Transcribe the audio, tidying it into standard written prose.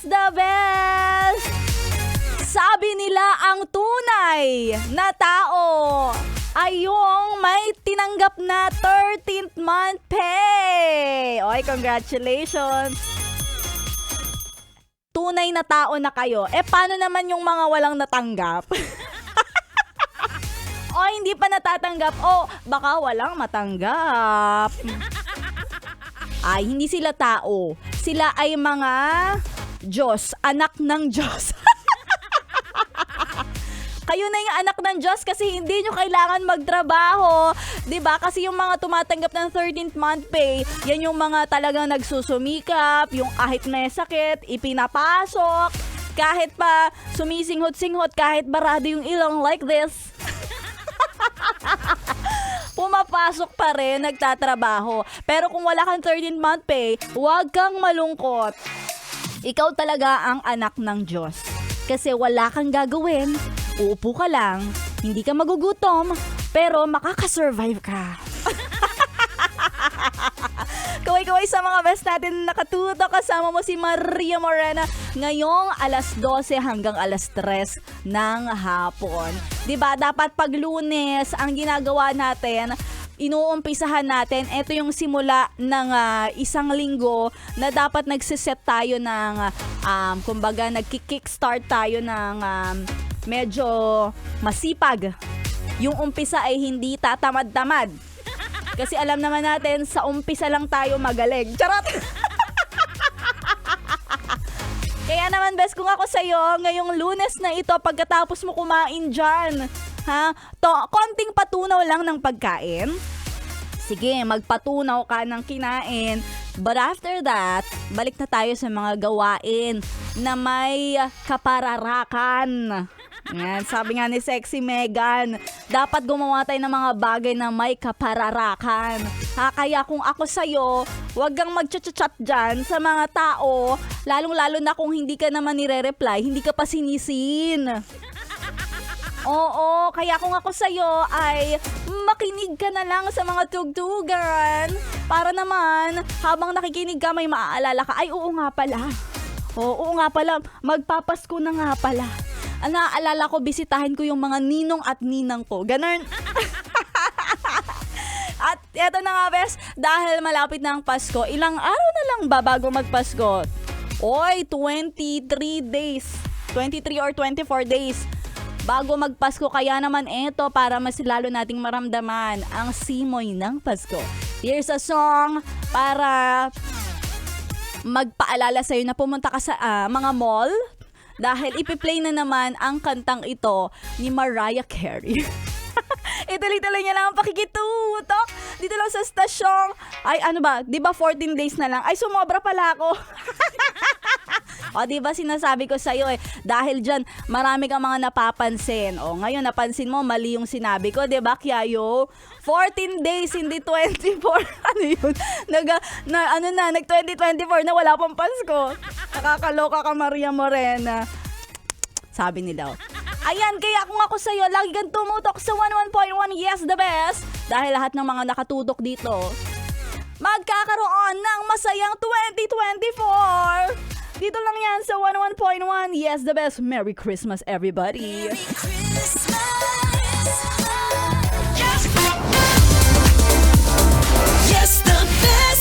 the best! Sabi nila ang tunay na tao ay yung may tinanggap na 13th month pay. Oy, congratulations! Tunay na tao na kayo. Paano naman yung mga walang natanggap? O hindi pa natatanggap, o baka walang matanggap. Ay, hindi sila tao. Sila ay mga Diyos, anak ng Diyos. Kayo na yung anak ng Diyos kasi hindi nyo kailangan magtrabaho. 'Di ba? Kasi yung mga tumatanggap ng 13th month pay, yan yung mga talagang nagsusumikap, yung kahit may sakit, ipinapasok, kahit pa sumisinghot-singhot, kahit barado yung ilong like this. Pumapasok pa rin, nagtatrabaho. Pero kung wala kang 13th month pay, huwag kang malungkot. Ikaw talaga ang anak ng Diyos. Kasi wala kang gagawin, uupo ka lang, hindi ka magugutom, pero makakasurvive ka. Kaway-kaway sa mga best natin nakatuto. Kasama mo si Maria Morena ngayong alas 12 hanggang alas 3 ng hapon. Diba, dapat pag Lunes ang ginagawa natin, inuumpisahan natin, ito yung simula ng isang linggo na dapat nagsiset tayo ng, kumbaga nagki-kickstart tayo ng medyo masipag. Yung umpisa ay hindi tatamad-tamad. Kasi alam naman natin, sa umpisa lang tayo magaling. Charot! Kaya naman, best, kung ako sa'yo, ngayong Lunes na ito, pagkatapos mo kumain dyan, konting patunaw lang ng pagkain. Sige, magpatunaw ka ng kinain. But after that, balik na tayo sa mga gawain na may kapararakan. Yan, sabi nga ni Sexy Megan, dapat gumawa tayo ng mga bagay na may kapararakan. Kaya kung ako sa'yo, wag kang mag-chat-chat dyan sa mga tao, lalong-lalo na kung hindi ka naman nire-reply, hindi ka pa sinisin. Oo, kaya kung ako sa'yo ay makinig ka na lang sa mga tugtugan para naman habang nakikinig ka may maaalala ka. Ay, oo nga pala. Oo nga pala, magpapasko na nga pala. Naaalala ko, bisitahin ko yung mga ninong at ninang ko. Ganun. At eto na nga, bes, dahil malapit na ang Pasko, ilang araw na lang ba bago magpasko? Oy, 23 days. 23 or 24 days bago magpasko. Kaya naman eto, para mas lalo nating maramdaman ang simoy ng Pasko. Here's a song para magpaalala sa'yo na pumunta ka sa mga mall. Dahil ipi-play na naman ang kantang ito ni Mariah Carey. Ituloy-tuloy niya lang ang pakikitutok dito lang sa stasyong. Ay, ano ba? Di ba 14 days na lang? Ay, sumobra pala ako. O, di ba sinasabi ko sa'yo dahil dyan, marami kang mga napapansin. O, ngayon, napansin mo, mali yung sinabi ko, di ba, Kiayo? 14 days, hindi 24. Ano yun? Nag-2024 na wala pang Pasko. Nakakaloka ka, Maria Morena. Sabi ni daw. Ayan, kaya kung ako sa'yo, lagi kang tumutok sa 11.1 Yes, the best. Dahil lahat ng mga nakatutok dito, magkakaroon ng masayang 2024. Dito lang yan sa 11.1 Yes, the best. Merry Christmas, everybody. Merry Christmas. Yes, the best.